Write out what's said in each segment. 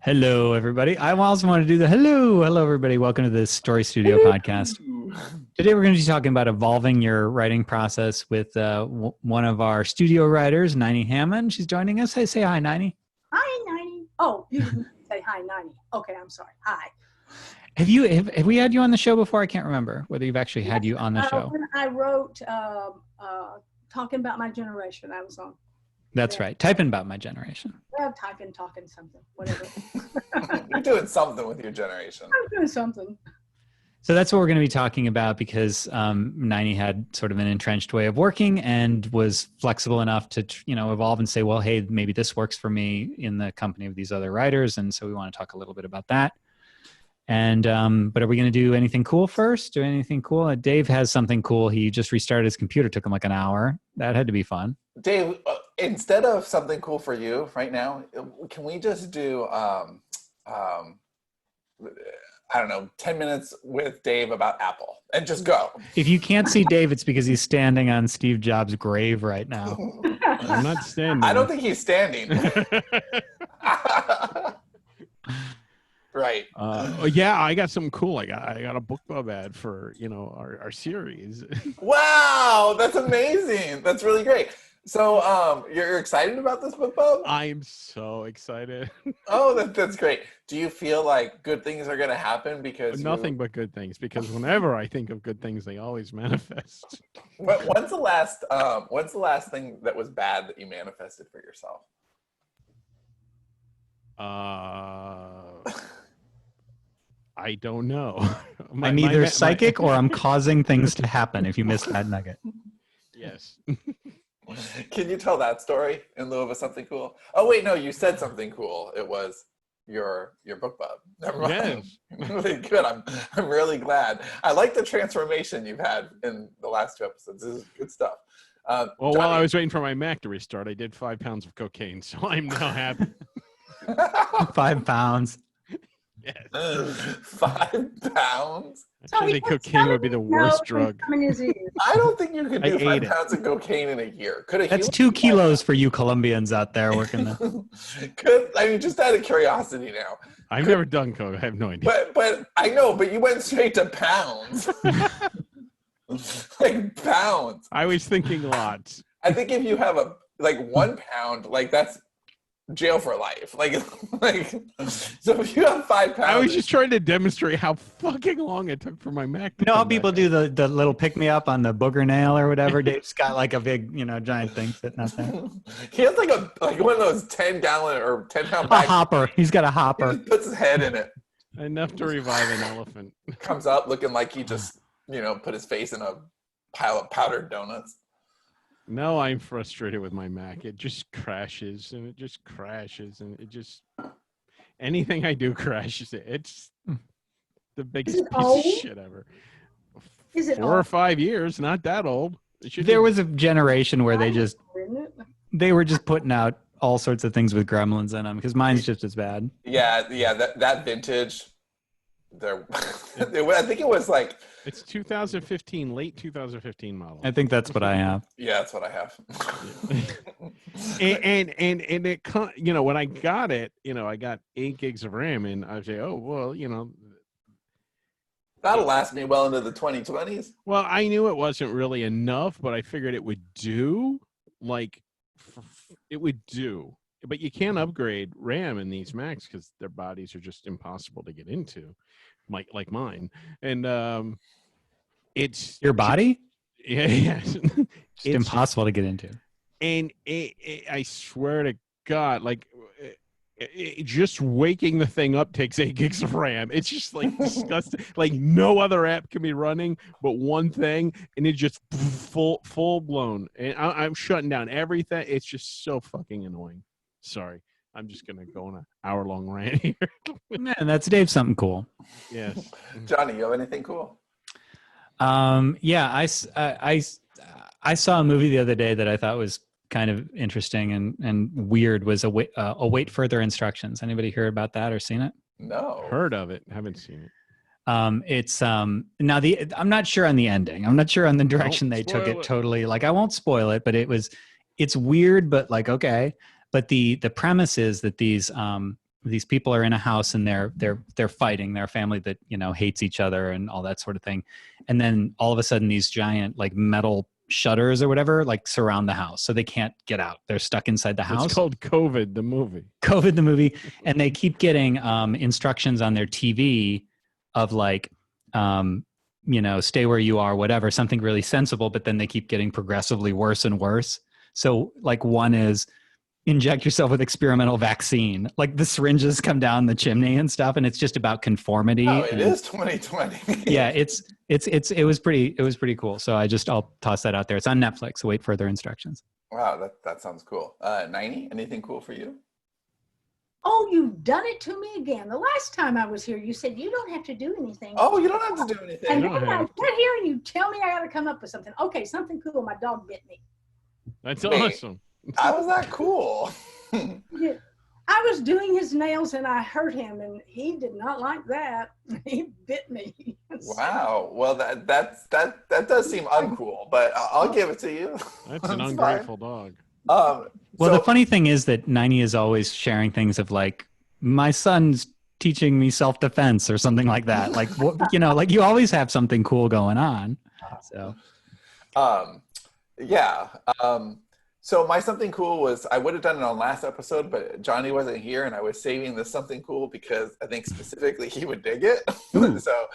Hello, everybody. I also want to do the hello, everybody. Welcome to the Story Studio podcast. Today, we're going to be talking about evolving your writing process with one of our studio writers, Ninie Hammon. She's joining us. Hey, say hi, Ninie. Hi, Ninie. Oh, you didn't say hi, Ninie. Okay, I'm sorry. Hi. Have we had you on the show before? I can't remember whether you've actually had you on the show. When I wrote Talking About My Generation, I was on. That's right. Typing about my generation. Well, talking something, whatever. You're doing something with your generation. I'm doing something. So that's what we're going to be talking about because Ninie had sort of an entrenched way of working and was flexible enough to, evolve and say, well, hey, maybe this works for me in the company of these other writers. And so we want to talk a little bit about that. And, but are we going to do anything cool first? Do anything cool? Dave has something cool. He just restarted his computer. Took him like an hour. That had to be fun. Dave, instead of something cool for you right now, can we just do, I don't know, 10 minutes with Dave about Apple and just go? If you can't see Dave, it's because he's standing on Steve Jobs' grave right now. I'm not standing. I don't think he's standing. Right. Yeah, I got something cool. I got a Bookbub ad for, our series. Wow, that's amazing. That's really great. So you're excited about this Bookbub? I'm so excited. Oh, that's great. Do you feel like good things are going to happen because nothing but good things? Because whenever I think of good things, they always manifest. When's the last thing that was bad that you manifested for yourself? I don't know. I'm either psychic or I'm causing things to happen if you missed that nugget. Yes. Can you tell that story in lieu of something cool? Oh, wait, no, you said something cool. It was your Bookbub. Never mind. Yes. Really good. I'm really glad. I like the transformation you've had in the last two episodes. This is good stuff. Well, Johnny, while I was waiting for my Mac to restart, I did 5 pounds of cocaine, so I'm now happy. 5 pounds. Yes. 5 pounds? I think cocaine would be the worst drug. I don't think you could do 5 pounds of cocaine in a year. That's 2 kilos for you Colombians out there working the. Just out of curiosity now. I've never done coke. I have no idea. But I know, but you went straight to pounds. Like pounds. I was thinking lots. I think if you have 1 pound, that's jail for life. So if you have 5 pounds. I was just trying to demonstrate how fucking long it took for my Mac to You know how people do the little pick-me-up on the booger nail or whatever? Dave's got like a big, giant thing sitting out there. He has like one of those 10-gallon or 10-pound bags. A hopper. He's got a hopper. He just puts his head in it. Enough to revive an elephant. Comes up looking like he just, put his face in a pile of powdered donuts. No, I'm frustrated with my Mac. It just crashes and it just crashes and it just anything I do crashes. It's the biggest piece of shit ever. Is it 4 or 5 years? Not that old. There was a generation where they were just putting out all sorts of things with gremlins in them because mine's just as bad. Yeah. That vintage. I think it was it's 2015, late 2015 model. I think that's what I have. Yeah, that's what I have. and it, when I got it, I got 8 gigs of RAM, and I say, oh well, that'll last me well into the 2020s. Well, I knew it wasn't really enough, but I figured it would do. It would do. But you can't upgrade RAM in these Macs because their bodies are just impossible to get into, like mine. And it's your body. Yeah, it's impossible to get into. And I swear to God, just waking the thing up takes 8 gigs of RAM. It's just disgusting. No other app can be running but one thing, and it's just full blown. And I'm shutting down everything. It's just so fucking annoying. Sorry, I'm just gonna go on an hour-long rant here. Man, that's Dave. Something cool. Yes, Johnny, you have anything cool? Yeah, I saw a movie the other day that I thought was kind of interesting and weird. Was await further instructions. Anybody hear about that or seen it? No, heard of it. Haven't seen it. It's now I'm not sure on the ending. I'm not sure on the direction they took it totally. I won't spoil it, but it's weird, but okay. But the premise is that these these people are in a house and they're fighting. They're a family that, you know, hates each other and all that sort of thing. And then all of a sudden these giant like metal shutters or whatever like surround the house, so they can't get out. They're stuck inside the house. It's called COVID the movie. COVID the movie, and they keep getting instructions on their TV of like, you know, stay where you are, whatever, something really sensible. But then they keep getting progressively worse and worse. So like one is inject yourself with experimental vaccine. Like the syringes come down the chimney and stuff, and it's just about conformity. Oh, it is 2020. Yeah, it was pretty cool. So I'll toss that out there. It's on Netflix. So wait further instructions. Wow, that sounds cool. Ninie, anything cool for you? Oh, you've done it to me again. The last time I was here, you said you don't have to do anything. Oh, you don't have to do anything. And then I get here and you tell me I got to come up with something. Okay, something cool. My dog bit me. That's awesome. How was that cool? I was doing his nails and I hurt him, and he did not like that. He bit me. Wow. Well, that does seem uncool, but I'll give it to you. That's an ungrateful dog. Well, the funny thing is that Ninie is always sharing things of like, my son's teaching me self-defense or something like that. Like, you know, like you always have something cool going on. So, yeah. So my something cool was, I would have done it on last episode, but Johnny wasn't here, and I was saving this something cool because I think specifically he would dig it. So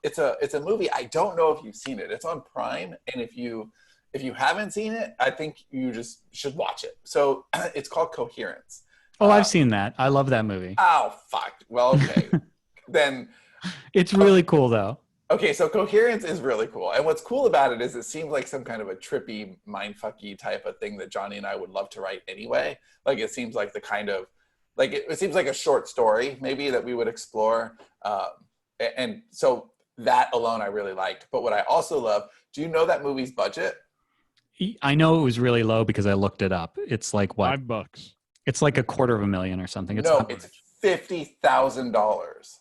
it's a movie. I don't know if you've seen it. It's on Prime, and if you haven't seen it, I think you just should watch it. So it's called Coherence. oh, I've seen that. I love that movie. Oh, fuck. Well, okay. Then It's really cool though. okay, so Coherence is really cool. And what's cool about it is it seems like some kind of a trippy, mindfucky type of thing that Johnny and I would love to write anyway. Like it seems like the kind of, like it seems like a short story maybe that we would explore. And so that alone I really liked. But what I also love, do you know that movie's budget? I know it was really low because I looked it up. It's like what? $5. It's like $250,000 or something. It's No, not it's $50,000.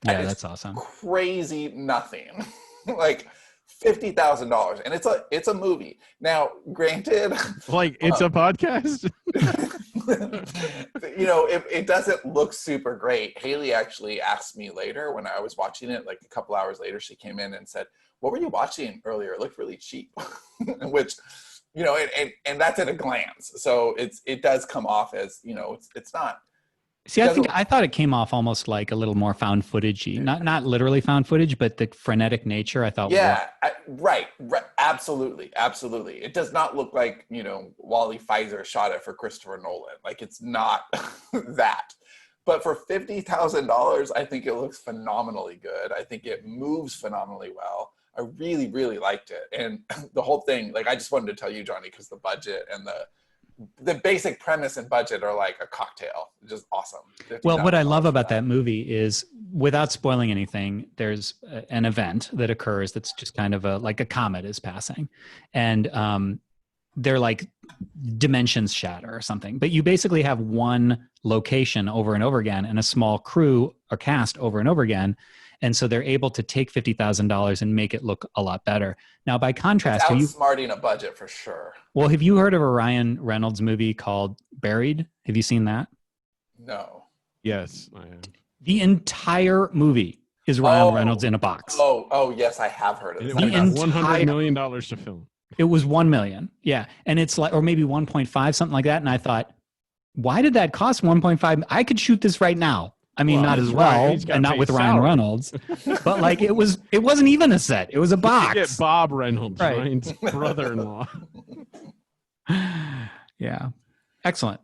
yeah, that's awesome. Crazy nothing. Like $50,000, and it's a movie. Now, granted, Like it's a podcast. you know, it doesn't look super great. Haley actually asked me later when I was watching it, like a couple hours later, she came in and said, "What were you watching earlier? It looked really cheap," which, you know, and that's at a glance. So it does come off as, you know, it's not. See, I thought it came off almost like a little more found footagey, not literally found footage, but the frenetic nature. I thought, yeah, right, absolutely. It does not look like, you know, Wally Pfizer shot it for Christopher Nolan. Like it's not that. But for $50,000, I think it looks phenomenally good. I think it moves phenomenally well. I really, really liked it, and the whole thing. Like I just wanted to tell you, Johnny, because the budget and the basic premise and budget are like a cocktail. Just awesome. Well, what I love about that movie is, without spoiling anything, there's an event that occurs that's just kind of like a comet is passing, and they're like dimensions shatter or something. But you basically have one location over and over again, and a small crew or cast over and over again. And so they're able to take $50,000 and make it look a lot better. Now, by contrast, outsmarting a budget for sure. Well, have you heard of a Ryan Reynolds movie called Buried? Have you seen that? No. Yes, I am. The entire movie is Ryan Reynolds in a box. Oh, yes, I have heard of it. It was $100 million to film. It was $1 million, yeah, and it's like, or maybe 1.5, something like that. And I thought, why did that cost 1.5? I could shoot this right now. I mean, not as well, and not with Ryan Reynolds, but like it wasn't even a set. It was a box. Get Bob Reynolds, Right. Ryan's brother-in-law. Yeah, excellent.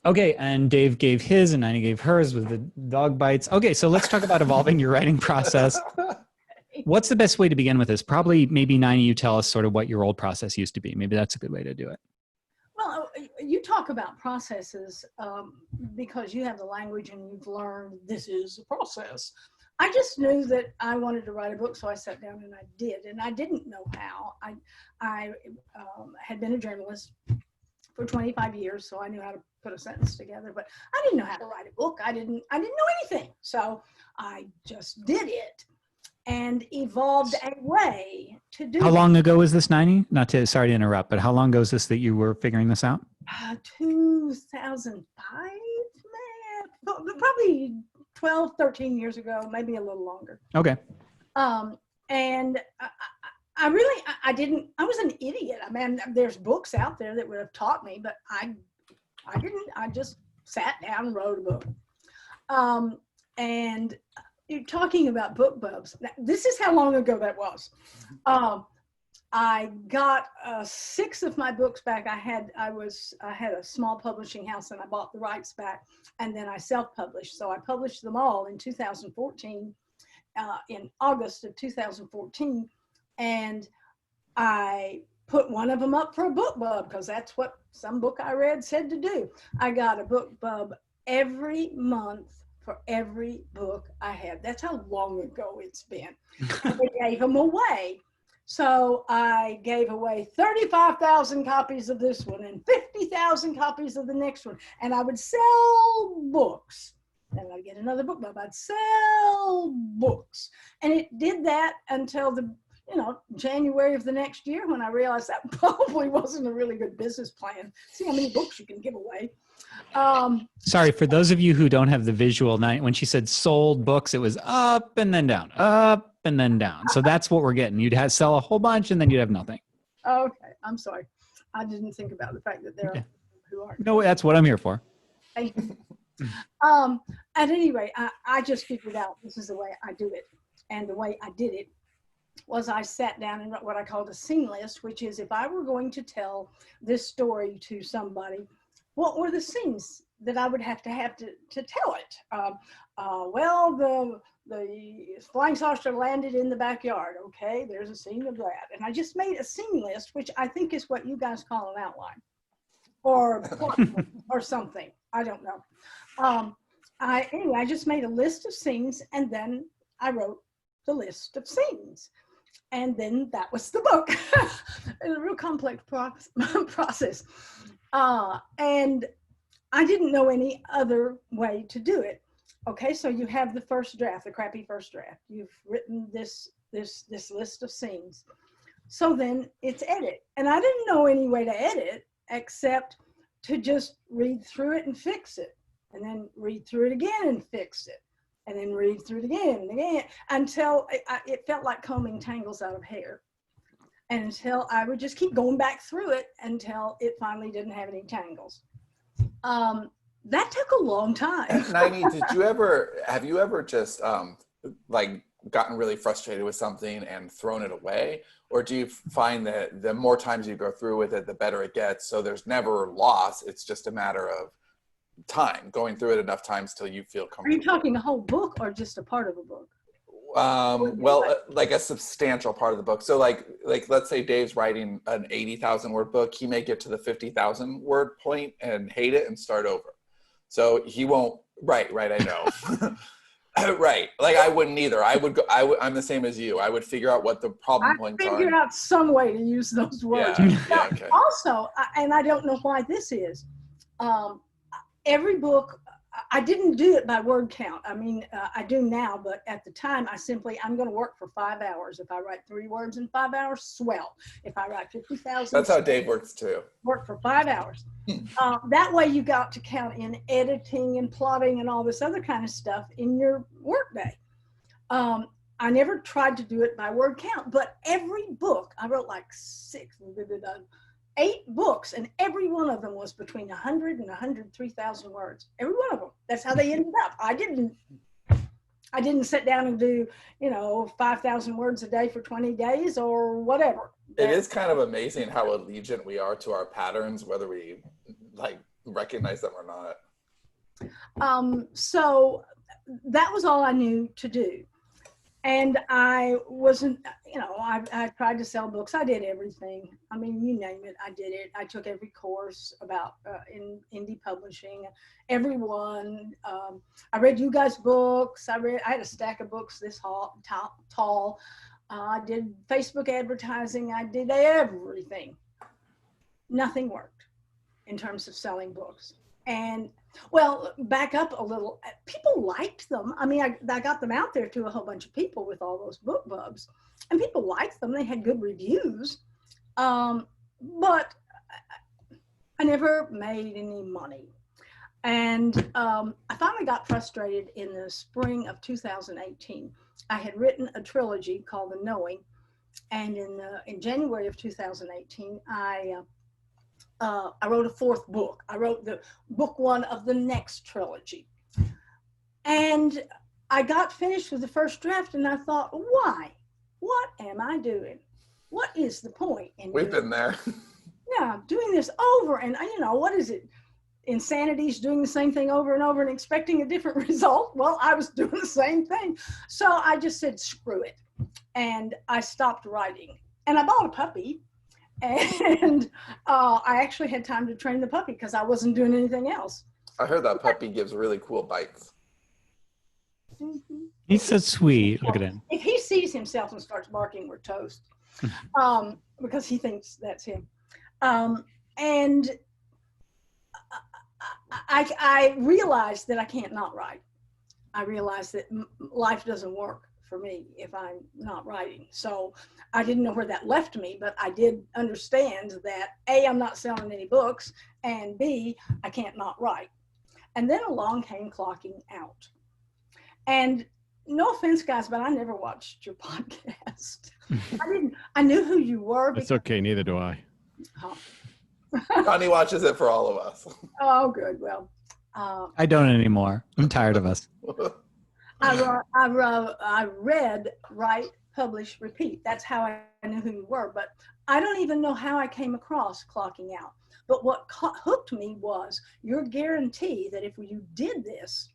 Okay, and Dave gave his, and Ninie gave hers with the dog bites. Okay, so let's talk about evolving your writing process. What's the best way to begin with this? Probably, maybe Ninie, you tell us sort of what your old process used to be. Maybe that's a good way to do it. Well, you talk about processes because you have the language and you've learned this is a process. I just knew that I wanted to write a book, so I sat down and I did. And I didn't know how. I had been a journalist for 25 years, so I knew how to put a sentence together. But I didn't know how to write a book. I didn't know anything. So I just did it and evolved a way to do it. How long ago was this, Ninie? Sorry to interrupt, but how long ago was this that you were figuring this out? 2005, probably 12, 13 years ago, maybe a little longer. Okay. And I really, I was an idiot. I mean, there's books out there that would have taught me, but I didn't. I just sat down and wrote a book. And you're talking about Bookbubs. This is how long ago that was. I got 6 of my books back. I had a small publishing house, and I bought the rights back, and then I self-published. So I published them all in 2014, in August of 2014, and I put one of them up for a Bookbub because that's what some book I read said to do. I got a Bookbub every month for every book I had. That's how long ago it's been. I gave them away. So I gave away 35,000 copies of this one and 50,000 copies of the next one. And I would sell books. Then I'd get another Bookbub. I'd sell books. And it did that until January of the next year, when I realized that probably wasn't a really good business plan. See how many books you can give away. Sorry, for those of you who don't have the visual, when she said sold books, it was up and then down, up and then down. So that's what we're getting. You'd sell a whole bunch and then you'd have nothing. Okay, I'm sorry. I didn't think about the fact that there are people who aren't. No, that's what I'm here for. Thank you. At any rate, I just figured out this is the way I do it. And the way I did it was I sat down and wrote what I called a scene list, which is if I were going to tell this story to somebody, what were the scenes that I would have to tell it? Well, the flying saucer landed in the backyard. Okay, there's a scene of that. And I just made a scene list, which I think is what you guys call an outline or or something. I don't know. Anyway, I just made a list of scenes, and then I wrote the list of scenes. And then that was the book. It was a real complex process. And I didn't know any other way to do it. Okay, so you have the first draft, the crappy first draft. You've written this list of scenes. So then it's edit. And I didn't know any way to edit except to just read through it and fix it. And then read through it again and fix it. And then read through it again and again until it felt like combing tangles out of hair. And until I would just keep going back through it until it finally didn't have any tangles. That took a long time. Ninie, have you ever just gotten really frustrated with something and thrown it away? Or do you find that the more times you go through with it, the better it gets? So there's never loss. It's just a matter of time, going through it enough times till you feel comfortable. Are you talking a whole book or just a part of a book? Well, like a substantial part of the book. So like let's say Dave's writing an 80,000 word book. He may get to the 50,000 word point and hate it and start over. So he won't, right, I know. Right. Like I wouldn't either. I'm the same as you. I would figure out what the problem points are. I figured out some way to use those words. Yeah, okay. Also, and I don't know why this is, every book, I didn't do it by word count. I mean, I do now, but at the time I'm going to work for 5 hours. If I write 3 words in 5 hours, swell. If I write 50,000. That's how Dave works too. Work for 5 hours. That way you got to count in editing and plotting and all this other kind of stuff in your workday. I never tried to do it by word count, but every book, I wrote like 8 books, and every one of them was between 100 and 103,000 words. Every one of them. That's how they ended up. I didn't sit down and do, 5,000 words a day for 20 days or whatever. It is kind of amazing how allegiant we are to our patterns, whether we recognize them or not. So that was all I knew to do. And I wasn't, I tried to sell books. I did everything. I mean, you name it, I did it. I took every course about in indie publishing, every one. I read you guys' books. I had a stack of books this tall. I did Facebook advertising. I did everything. Nothing worked in terms of selling books. And well, back up a little. People liked them. I mean, I got them out there to a whole bunch of people with all those Bookbubs, and people liked them. They had good reviews, but I never made any money. And I I finally got frustrated in the spring of 2018. I had written a trilogy called The Knowing, and in January of 2018, I wrote a fourth book. I wrote the book one of the next trilogy. And I got finished with the first draft, and I thought, why? What am I doing? What is the point? We've been there. Yeah, doing this over, and what is it? Insanity is doing the same thing over and over and expecting a different result. Well, I was doing the same thing. So I just said, screw it. And I stopped writing. And I bought a puppy. And I actually had time to train the puppy because I wasn't doing anything else. I heard that puppy gives really cool bites. Mm-hmm. He's so sweet. Look at him. If he sees himself and starts barking, we're toast. Because he thinks that's him. And I realized that I can't not write. I realized that life doesn't work for me if I'm not writing. So I didn't know where that left me, but I did understand that A, I'm not selling any books, and B, I can't not write. And then along came Clocking Out. And no offense, guys, but I never watched your podcast. I knew who you were. It's okay, neither do I. Oh. Connie watches it for all of us. Oh, good. Well, I don't anymore. I'm tired of us. I read, write, publish, repeat. That's how I knew who you were. But I don't even know how I came across Clocking Out. But what hooked me was your guarantee that if you did this,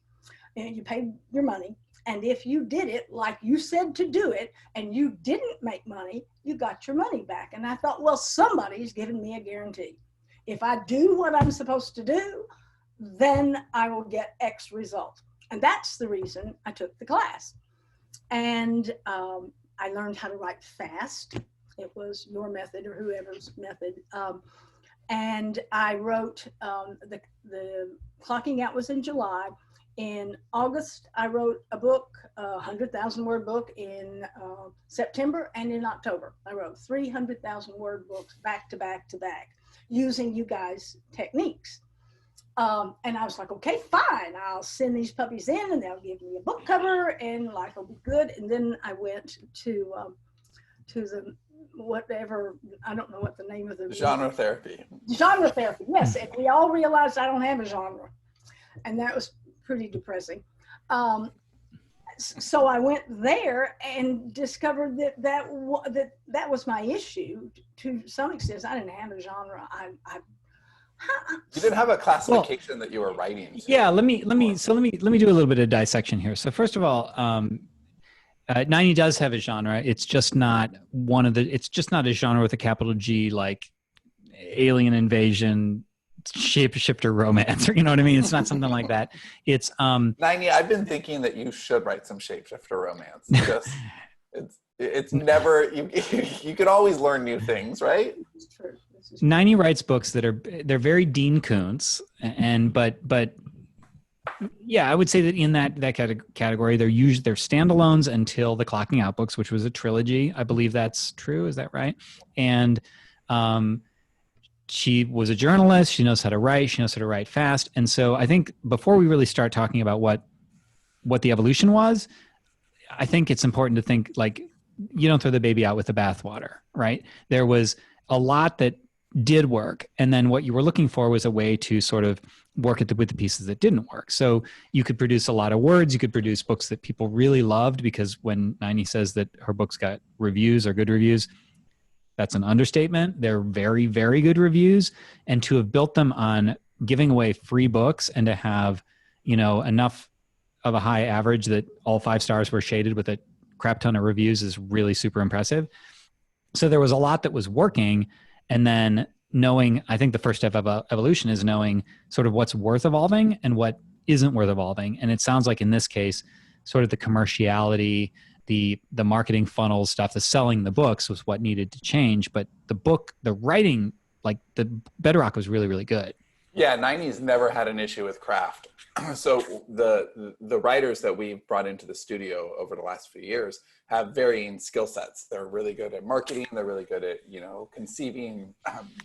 and you paid your money, and if you did it like you said to do it, and you didn't make money, you got your money back. And I thought, well, somebody's giving me a guarantee. If I do what I'm supposed to do, then I will get X result. And that's the reason I took the class. And I learned how to write fast. It was your method or whoever's method. And I wrote, the Clocking Out was in July. In August, I wrote a book, a 100,000 word book. In September and in October, I wrote 300,000 word books back to back to back using you guys' techniques. And I was like, okay, fine. I'll send these puppies in and they'll give me a book cover and life will be good. And then I went to the whatever, I don't know what the name of the genre therapy. Genre therapy, yes. And we all realized I don't have a genre. And that was pretty depressing. So I went there and discovered that was my issue to some extent. I didn't have a genre. You didn't have a classification that you were writing to. Yeah, let me do a little bit of dissection here. So first of all, Ninie does have a genre. It's just not it's just not a genre with a capital G, like alien invasion, shapeshifter romance, or you know what I mean? It's not something like that. It's Ninie, I've been thinking that you should write some shapeshifter romance. It's never you can always learn new things, right? It's true. Ninie writes books that they're very Dean Koontz, but yeah, I would say that in that category, they're standalones until the Clocking Out books, which was a trilogy. I believe that's true. Is that right? And she was a journalist. She knows how to write. She knows how to write fast. And so I think before we really start talking about what the evolution was, I think it's important to think like you don't throw the baby out with the bathwater, right? There was a lot that did work. And then what you were looking for was a way to sort of work with the pieces that didn't work. So you could produce a lot of words. You could produce books that people really loved, because when Ninie says that her books got reviews or good reviews, that's an understatement. They're very, very good reviews. And to have built them on giving away free books and to have, enough of a high average that all 5 stars were shaded with a crap ton of reviews is really super impressive. So there was a lot that was working. And then I think the first step of evolution is knowing sort of what's worth evolving and what isn't worth evolving. And it sounds like in this case, sort of the commerciality, the marketing funnel stuff, the selling the books was what needed to change. But the writing, like the bedrock was really, really good. Yeah, Ninie's never had an issue with craft. So the writers that we've brought into the studio over the last few years have varying skill sets. They're really good at marketing. They're really good at, you know, conceiving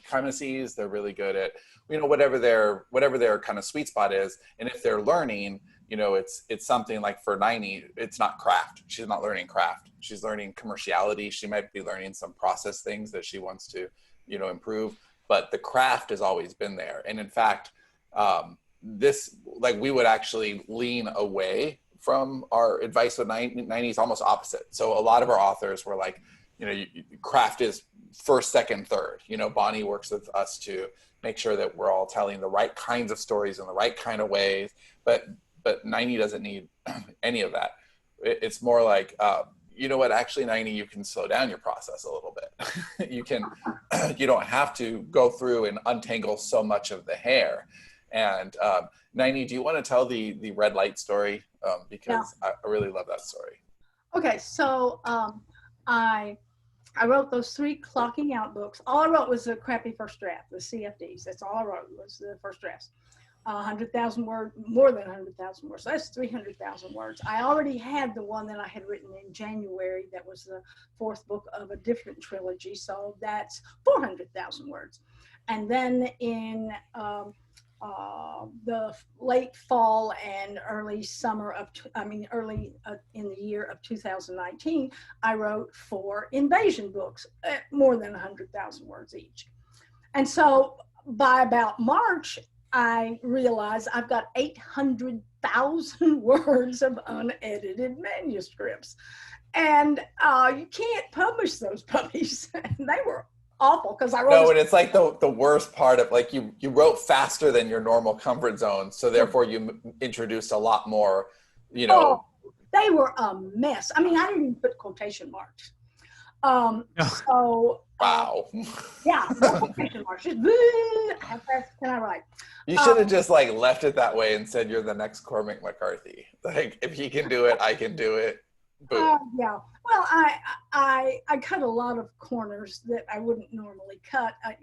premises. They're really good at, you know, whatever their kind of sweet spot is. And if they're learning, you know, it's something like for Ninie, it's not craft. She's not learning craft. She's learning commerciality. She might be learning some process things that she wants to, you know, improve. But the craft has always been there. And in fact, we would actually lean away from our advice with Ninie's almost opposite. So a lot of our authors were like, you know, craft is first, second, third. You know, Bonnie works with us to make sure that we're all telling the right kinds of stories in the right kind of ways. But Ninie doesn't need any of that. It's more like, you know what, actually, Ninie, you can slow down your process a little bit. You don't have to go through and untangle so much of the hair. And Ninie, do you want to tell the red light story? Because I really love that story. Okay, so I wrote those 3 clocking out books. All I wrote was a crappy first draft, the CFDs. That's all I wrote was the first drafts. 100,000 words, more than 100,000 words. So that's 300,000 words. I already had the one that I had written in January that was the 4th book of a different trilogy. So that's 400,000 words. And then in the late fall and early summer of, early in the year of 2019, I wrote 4 invasion books, more than 100,000 words each. And so by about March, I realized I've got 800,000 words of unedited manuscripts. And you can't publish those puppies. They were awful because I wrote. No, and it's like the worst part of, like, you wrote faster than your normal comfort zone. So therefore you introduced a lot more, you know. Oh, they were a mess. I mean, I didn't even put quotation marks. So wow. Yeah, no quotation marks. Just how fast can I write? You should have just like left it that way and said you're the next Cormac McCarthy. Like, if he can do it, I can do it. Boom. Yeah. Well, I cut a lot of corners that I wouldn't normally cut. I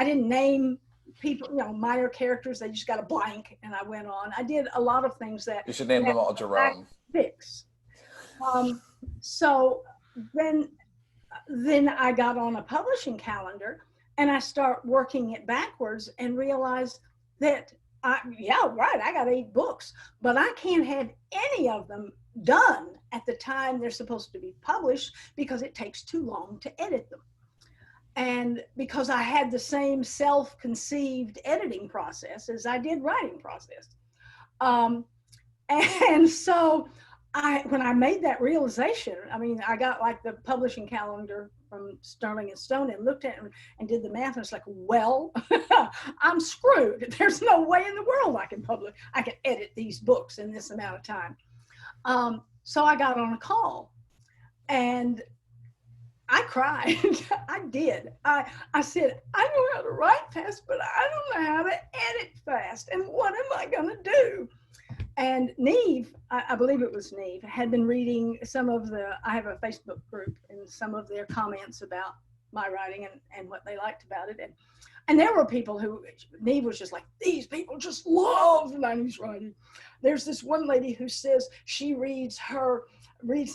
didn't name people, you know, minor characters. They just got a blank, and I went on. I did a lot of things that you should name them all Jerome. Fix. So then I got on a publishing calendar, and I start working it backwards and realized that I got 8 books, but I can't have any of them done at the time they're supposed to be published because it takes too long to edit them. And because I had the same self-conceived editing process as I did writing process. And so when I made that realization, I mean, I got like the publishing calendar from Sterling and Stone and looked at it and did the math, and it's like, well, I'm screwed. There's no way in the world I can edit these books in this amount of time. So I got on a call and I cried. I did. I said, I know how to write fast, but I don't know how to edit fast. And what am I going to do? And Neve, I believe it was Neve, had been reading I have a Facebook group, and some of their comments about my writing and what they liked about it. And there were people who, Neve was just like, these people just love Ninie's writing. There's this one lady who says she reads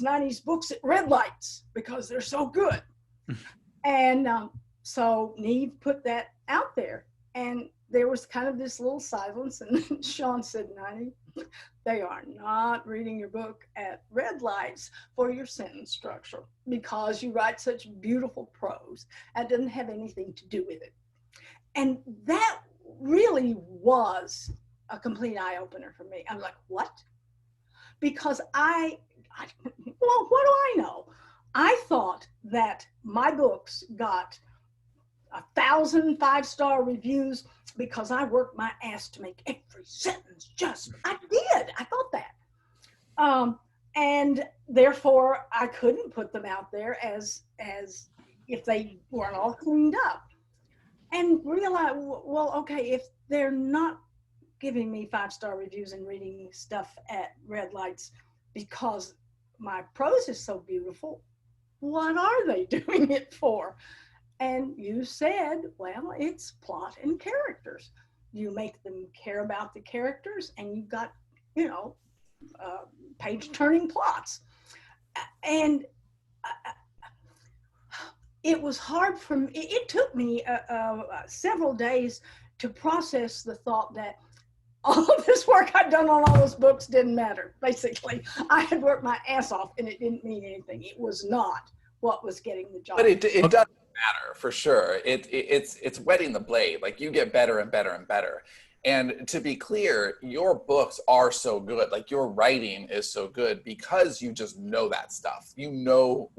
Ninie's books at red lights because they're so good. And so Neve put that out there, and there was kind of this little silence, and Sean said, Ninie, they are not reading your book at red lights for your sentence structure because you write such beautiful prose. That doesn't have anything to do with it. And that really was a complete eye-opener for me. I'm like, what? Because well, what do I know? I thought that my books got 1,000 5-star reviews because I worked my ass to make every sentence I did. I thought that. And therefore, I couldn't put them out there as if they weren't all cleaned up. And realize, well, okay, if they're not giving me 5-star reviews and reading stuff at red lights because my prose is so beautiful, what are they doing it for? And you said, well, it's plot and characters. you make them care about the characters, and you've got, you know, page turning plots. And it was hard for me. It took me several days to process the thought that all of this work I'd done on all those books didn't matter. Basically, I had worked my ass off and it didn't mean anything. It was not what was getting the job. But it doesn't matter, for sure. It's wetting the blade. Like, you get better and better and better. And to be clear, your books are so good. Like, your writing is so good because you just know that stuff. You know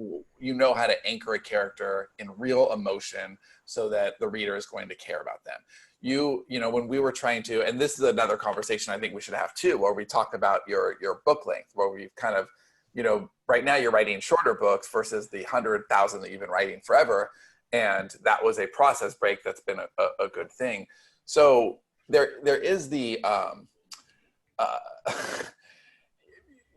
how to anchor a character in real emotion so that the reader is going to care about them. You know, when we were trying to, and this is another conversation I think we should have too, where we talk about your book length, where we've kind of, you know, right now you're writing shorter books versus the 100,000 that you've been writing forever. And that was a process break that's been a good thing. So there is the,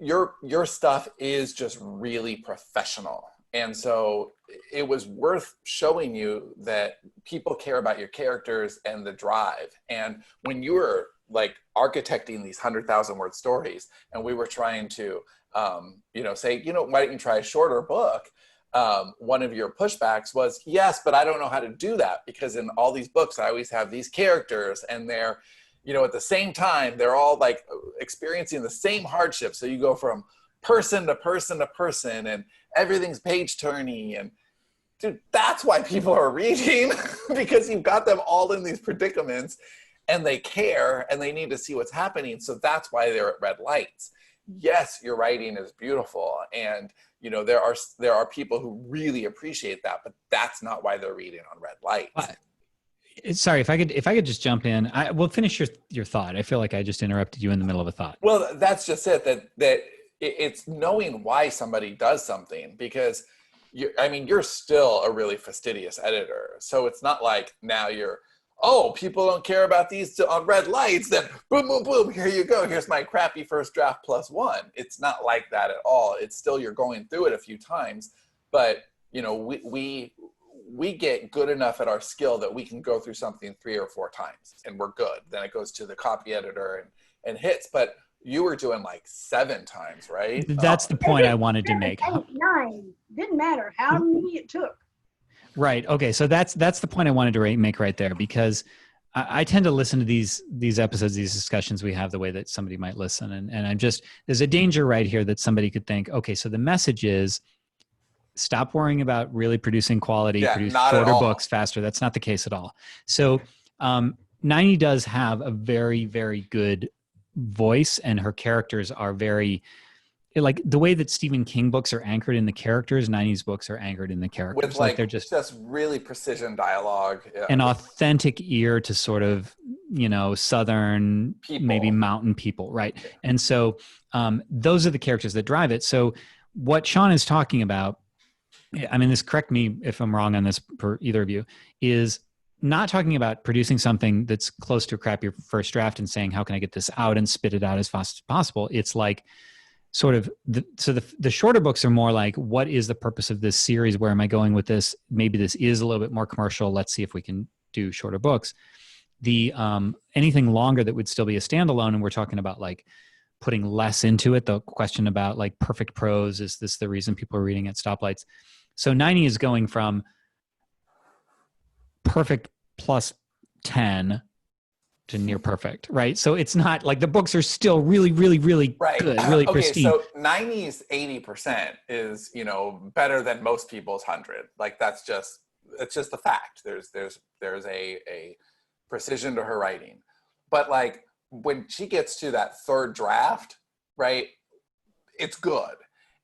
your stuff is just really professional. And so it was worth showing you that people care about your characters and the drive. And when you were like architecting these 100,000 word stories, and we were trying to, you know, say, you know, why don't you try a shorter book? One of your pushbacks was, yes, but I don't know how to do that, because in all these books, I always have these characters, and they're, you know, at the same time, they're all like experiencing the same hardship. So you go from person to person to person, and everything's page turning. And dude, that's why people are reading, because you've got them all in these predicaments, and they care, and they need to see what's happening. So that's why they're at red lights. Yes, your writing is beautiful, and you know, there are people who really appreciate that, but that's not why they're reading on red lights. Sorry, if I could just jump in. We'll finish your thought. I feel like I just interrupted you in the middle of a thought. Well, that's just it. That it's knowing why somebody does something, because you're still a really fastidious editor. So it's not like now you're, oh, people don't care about these on red lights, then boom, boom, boom, here you go. Here's my crappy first draft +1. It's not like that at all. It's still, you're going through it a few times, but you know, we get good enough at our skill that we can go through something 3 or 4 times and we're good. Then it goes to the copy editor and hits, but you were doing like 7 times, right? That's the point I wanted to make. 7, 8, 9, didn't matter how many it took. Right. Okay. So that's the point I wanted to make right there, because I tend to listen to these episodes, these discussions we have the way that somebody might listen. And I'm just, there's a danger right here that somebody could think, okay, so the message is stop worrying about really producing quality, produce shorter books faster. That's not the case at all. So Ninie does have a very, very good voice, and her characters are very, like the way that Stephen King books are anchored in the characters, Ninie's books are anchored in the characters. With like they're just really precision dialogue. Yeah. An authentic ear to sort of, you know, Southern, people. Maybe mountain people, right? And so those are the characters that drive it. So what Sean is talking about, I mean, correct me if I'm wrong on this for either of you, is not talking about producing something that's close to a crappy first draft and saying, how can I get this out and spit it out as fast as possible? It's like, sort of the shorter books are more like, what is the purpose of this series? Where am I going with this? Maybe this is a little bit more commercial. Let's see if we can do shorter books. The anything longer that would still be a standalone, and we're talking about like putting less into it. The question about like perfect prose, is this the reason people are reading at stoplights? So Ninie is going from perfect +10 to near perfect, right? So it's not like the books are still really, really, really good, really pristine. So Ninie's 80% is, you know, better than most people's 100. Like it's just a fact. There's a precision to her writing, but like when she gets to that 3rd draft, right, it's good,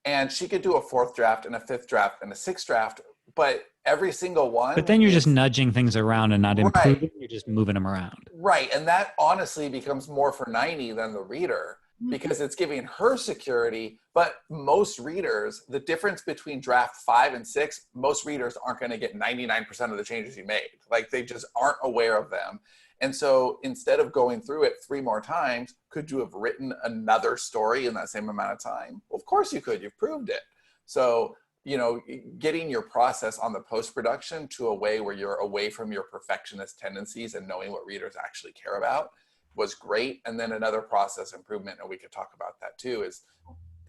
and she could do a 4th draft and a 5th draft and a 6th draft, but every single one. But then you're just nudging things around and not improving. Right. You're just moving them around. Right. And that honestly becomes more for Ninie than the reader, because it's giving her security. But most readers, the difference between draft 5 and 6, most readers aren't going to get 99% of the changes you made. Like, they just aren't aware of them. And so instead of going through it 3 more times, could you have written another story in that same amount of time? Well, of course you could. You've proved it. So you know, getting your process on the post-production to a way where you're away from your perfectionist tendencies and knowing what readers actually care about was great. And then another process improvement, and we could talk about that too, is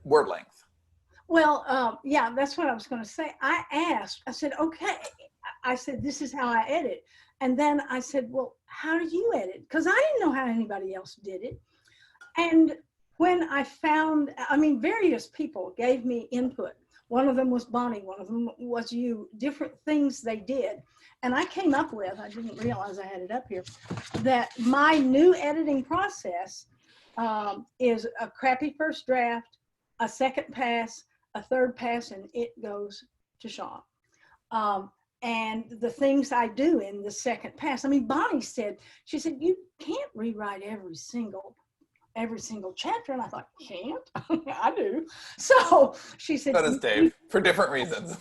word length. Well, yeah, that's what I was going to say. I said, okay, I said, this is how I edit. And then I said, well, how do you edit? Because I didn't know how anybody else did it. And when I found, I mean, various people gave me input. One of them was Bonnie, one of them was you, different things they did. And I came up with, I didn't realize I had it up here, that my new editing process is a crappy first draft, a second pass, a third pass, and it goes to Sean. And the things I do in the second pass, I mean, Bonnie said, she said, you can't rewrite every single chapter. And I thought, can't? I do. So she said, so does Dave, for different reasons.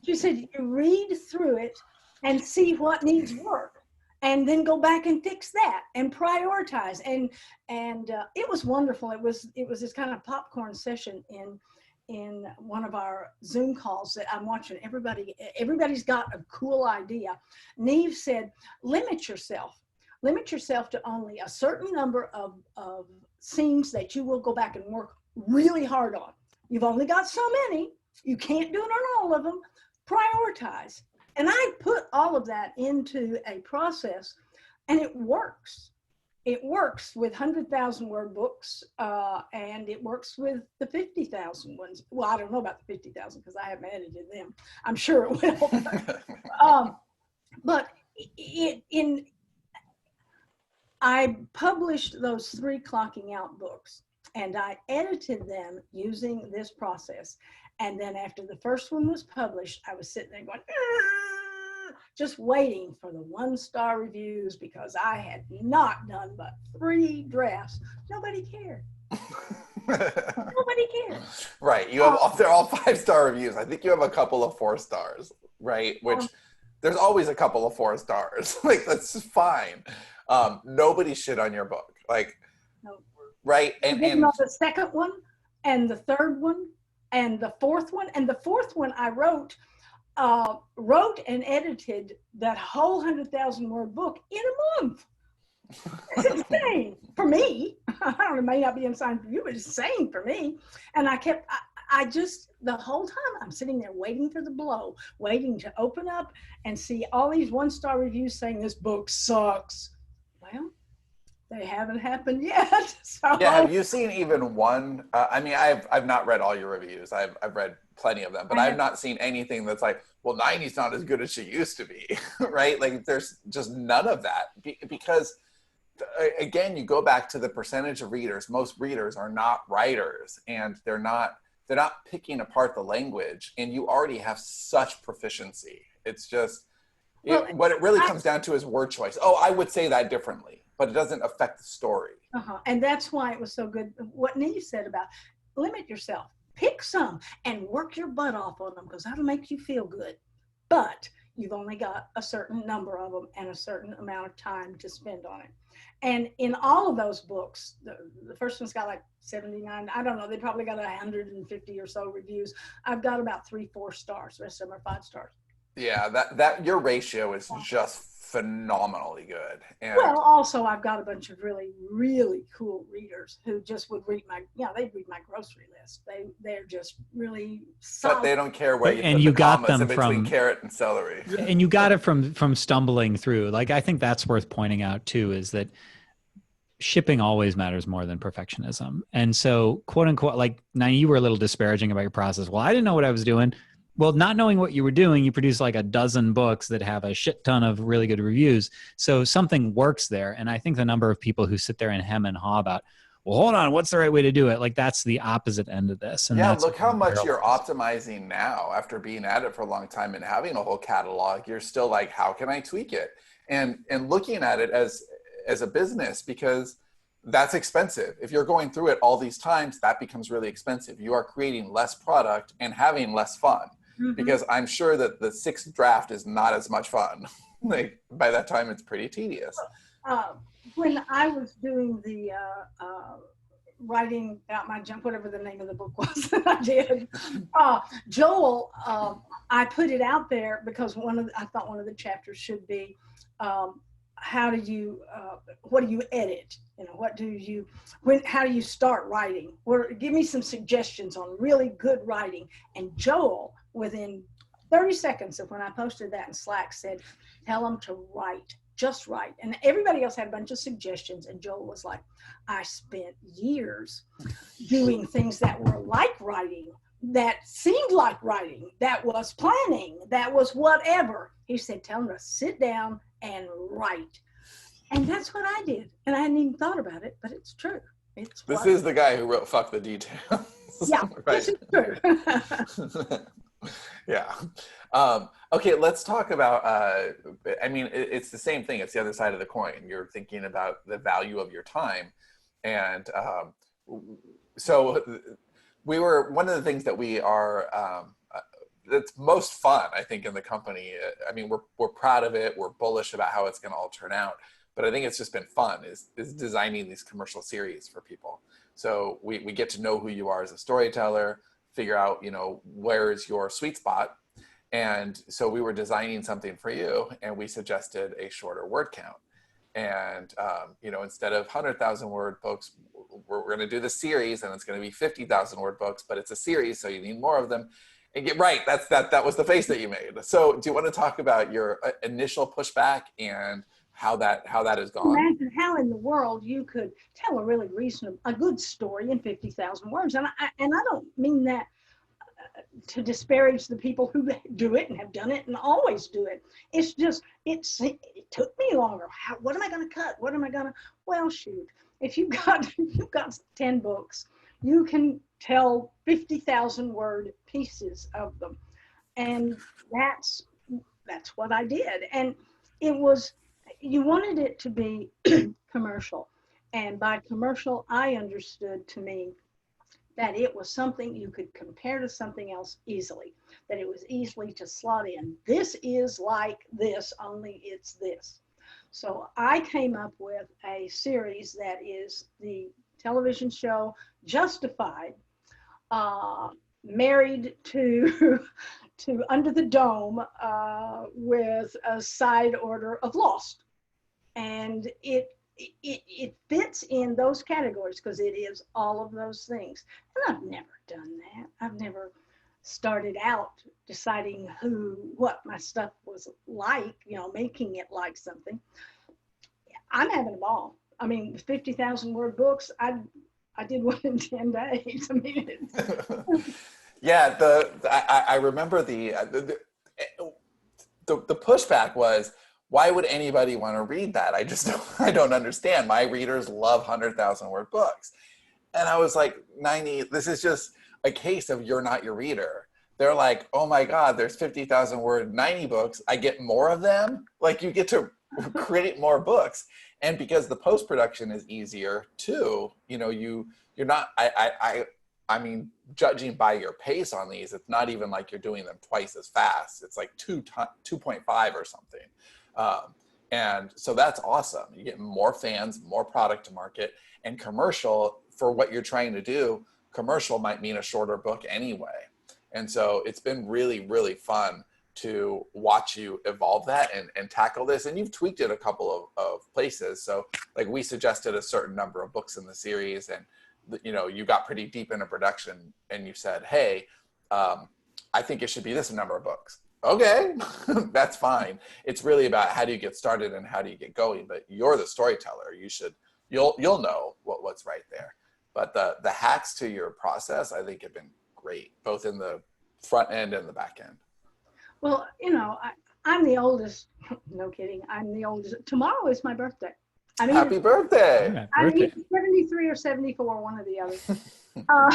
She said, you read through it and see what needs work, and then go back and fix that and prioritize. And it was wonderful. It was this kind of popcorn session in one of our Zoom calls that I'm watching. Everybody's got a cool idea. Neve said, limit yourself to only a certain number of scenes that you will go back and work really hard on. You've only got so many. You can't do it on all of them. Prioritize. And I put all of that into a process, and it works. It works with 100,000 word books, and it works with the 50,000 ones. Well, I don't know about the 50,000 because I haven't edited them. I'm sure it will. But I published those 3 clocking out books, and I edited them using this process. And then after the first one was published, I was sitting there going, just waiting for the 1-star reviews, because I had not done but 3 drafts. Nobody cared. Nobody cared. Right. You have, they're all 5-star reviews. I think you have a couple of 4 stars, right? Which there's always a couple of 4 stars. Like, that's just fine. Nobody shit on your book. Like, no. Right. And the second one and the third one and the fourth one. And the fourth one I wrote and edited that whole 100,000 word book in a month. It's insane for me. I don't know, it may not be insane for you, but it's insane for me. And I just, the whole time I'm sitting there waiting for the blow, waiting to open up and see all these 1-star reviews saying this book sucks. Well, they haven't happened yet. So. Yeah, have you seen even one? I mean, I've not read all your reviews. I've read plenty of them, but I've not seen anything that's like, well, Ninie's not as good as she used to be, right? Like, there's just none of that because, again, you go back to the percentage of readers. Most readers are not writers, and they're not picking apart the language, and you already have such proficiency. It's just, what it really comes down to is word choice. Oh, I would say that differently, but it doesn't affect the story. And that's why it was so good. What Ninie said about limit yourself, pick some and work your butt off on them, because that'll make you feel good. But you've only got a certain number of them and a certain amount of time to spend on it. And in all of those books, the first one's got like 79, I don't know, they probably got 150 or so reviews. I've got about 3-4 stars. The rest of them are 5 stars. Yeah, that your ratio is just phenomenally good. And well, also I've got a bunch of really, really cool readers who just would read they'd read my grocery list. They're just really solid. But they don't care where you and put you the got commas them in between from carrot and celery. And you got it from stumbling through. Like, I think that's worth pointing out too, is that shipping always matters more than perfectionism. And so, quote unquote, like, now you were a little disparaging about your process. Well, I didn't know what I was doing. Well, not knowing what you were doing, you produced like a dozen books that have a shit ton of really good reviews. So something works there. And I think the number of people who sit there and hem and haw about, well, hold on, what's the right way to do it? Like, that's the opposite end of this. And yeah, that's look how much you're optimizing now after being at it for a long time and having a whole catalog. You're still like, how can I tweak it? And looking at it as a business, because that's expensive. If you're going through it all these times, that becomes really expensive. You are creating less product and having less fun. Mm-hmm. Because I'm sure that the 6th draft is not as much fun. Like, by that time, it's pretty tedious. When I was doing the writing out my junk, whatever the name of the book was that I did. Joel, I put it out there because I thought one of the chapters should be, how do you, what do you edit? You know, how do you start writing? Give me some suggestions on really good writing. And Joel, within 30 seconds of when I posted that in Slack, said, tell them to write, just write. And everybody else had a bunch of suggestions. And Joel was like, I spent years doing things that were like writing, that seemed like writing, that was planning, that was whatever. He said, tell them to sit down and write. And that's what I did. And I hadn't even thought about it, but it's true. This is the guy who wrote Fuck the Details. Yeah, right. This is true. Yeah. Okay, let's talk about, I mean, it's the same thing. It's the other side of the coin. You're thinking about the value of your time. And so one of the things that we are, that's most fun, I think, in the company. I mean, we're proud of it. We're bullish about how it's going to all turn out. But I think it's just been fun is designing these commercial series for people. So we get to know who you are as a storyteller, figure out, you know, where's your sweet spot. And so we were designing something for you, and we suggested a shorter word count. And, you know, instead of 100,000 word books, we're going to do the series, and it's going to be 50,000 word books, but it's a series, so you need more of them. And get right, that was the face that you made. So do you want to talk about your initial pushback and how that has gone? Imagine how in the world you could tell a good story in 50,000 words. And I don't mean that to disparage the people who do it and have done it and always do it. It's just, it took me longer. What am I going to cut? Well, shoot, if you've got 10 books, you can tell 50,000 word pieces of them. And that's what I did. And it was, you wanted it to be commercial. And by commercial, I understood to mean that it was something you could compare to something else easily, that it was easily to slot in. This is like this, only it's this. So I came up with a series that is the television show Justified, married to Under the Dome with a side order of Lost. And it fits in those categories because it is all of those things. And I've never done that. I've never started out deciding what my stuff was like, you know, making it like something. I'm having a ball. I mean, 50,000 word books, I did one in 10 days. I mean, yeah, I remember the pushback was, why would anybody want to read that? I don't understand. My readers love 100,000 word books. And I was like, Ninie, this is just a case of you're not your reader. They're like, oh my God, there's 50,000 word Ninie books. I get more of them. Like, you get to create more books. And because the post-production is easier too, you know, you're not, I mean, judging by your pace on these, it's not even like you're doing them twice as fast. It's like 2.5 or something. And so that's awesome. You get more fans, more product to market, and commercial for what you're trying to do. Commercial might mean a shorter book anyway. And so it's been really, really fun to watch you evolve that and tackle this. And you've tweaked it a couple of places. So like, we suggested a certain number of books in the series, and you know, you got pretty deep into production and you said, hey, I think it should be this number of books. Okay, that's fine. It's really about how do you get started and how do you get going, but you're the storyteller. You'll know what's right there. But the hacks to your process, I think, have been great, both in the front end and the back end. Well, you know, I'm the oldest. No kidding. I'm the oldest. Tomorrow is my birthday. I mean, happy birthday. I'm 73 or 74, one or the other.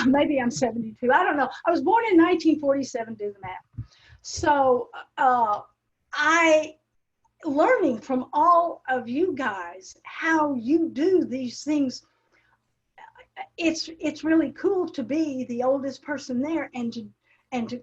Maybe I'm 72. I don't know. I was born in 1947, do the math. So learning from all of you guys how you do these things, it's really cool to be the oldest person there and to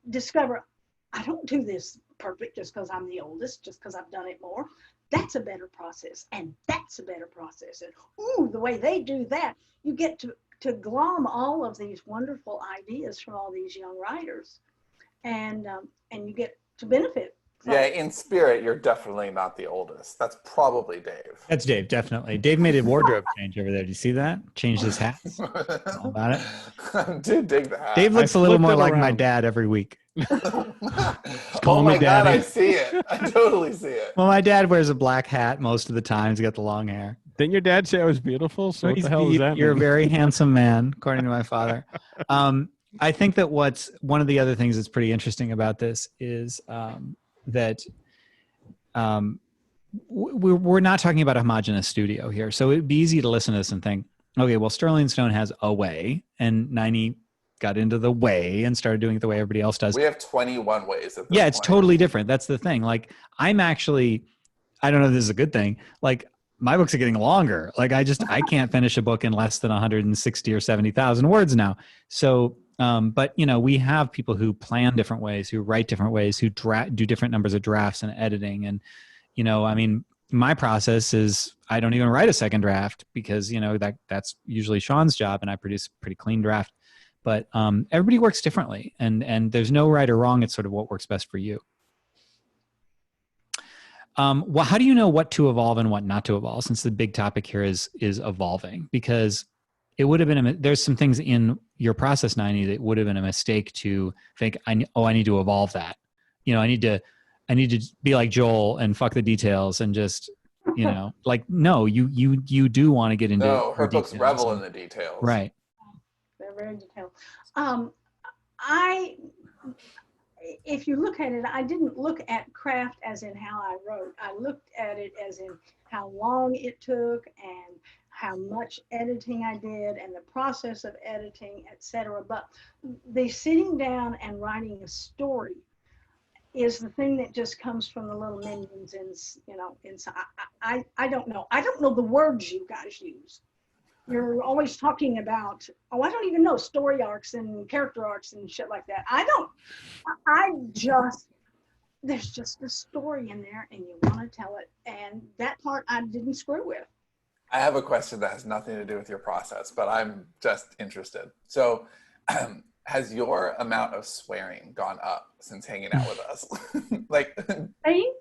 discover, I don't do this perfect just because I'm the oldest, just because I've done it more. that's a better process, and that's a better process. And ooh, the way they do that, you get to glom all of these wonderful ideas from all these young writers, and you get to benefit. Yeah, in spirit, you're definitely not the oldest. That's probably Dave. That's Dave, definitely. Dave made a wardrobe change over there. Do you see that? Changed his hats. All about it. I do dig that. Dave looks a little more like my dad every week. Oh my God, I see it. I totally see it. Well, my dad wears a black hat most of the time. He's got the long hair. Didn't your dad say I was beautiful? So what the hell is that? You're a very handsome man, according to my father. I think that what's one of the other things that's pretty interesting about this is that we're not talking about a homogenous studio here. So it'd be easy to listen to this and think, okay, well, Sterling Stone has a way, and Ninie got into the way and started doing it the way everybody else does. We have 21 ways. At this yeah, it's point. totally different. That's the thing. Like, I'm actually, I don't know if this is a good thing. Like, my books are getting longer. Like, I can't finish a book in less than 160 or 70,000 words now. So, but you know, we have people who plan different ways, who write different ways, who do different numbers of drafts and editing. And, you know, I mean, my process is I don't even write a second draft because, you know, that's usually Sean's job, and I produce a pretty clean draft. But everybody works differently, and there's no right or wrong. It's sort of what works best for you. Well, how do you know what to evolve and what not to evolve? Since the big topic here is evolving, because it would have been there's some things in your process, Ninie, that would have been a mistake to think, I need to evolve that. You know, I need to be like Joel and fuck the details and just, you know, like, no, you do want to get into. No, her books revel in the details. Right. They're very detailed. If you look at it, I didn't look at craft as in how I wrote. I looked at it as in how long it took and how much editing I did and the process of editing, etc. But the sitting down and writing a story is the thing that just comes from the little minions and, you know, inside. I don't know. I don't know the words you guys use. You're always talking about, I don't even know, story arcs and character arcs and shit like that. There's just a story in there and you want to tell it. And that part I didn't screw with. I have a question that has nothing to do with your process, but I'm just interested. So has your amount of swearing gone up since hanging out with us? Like, think?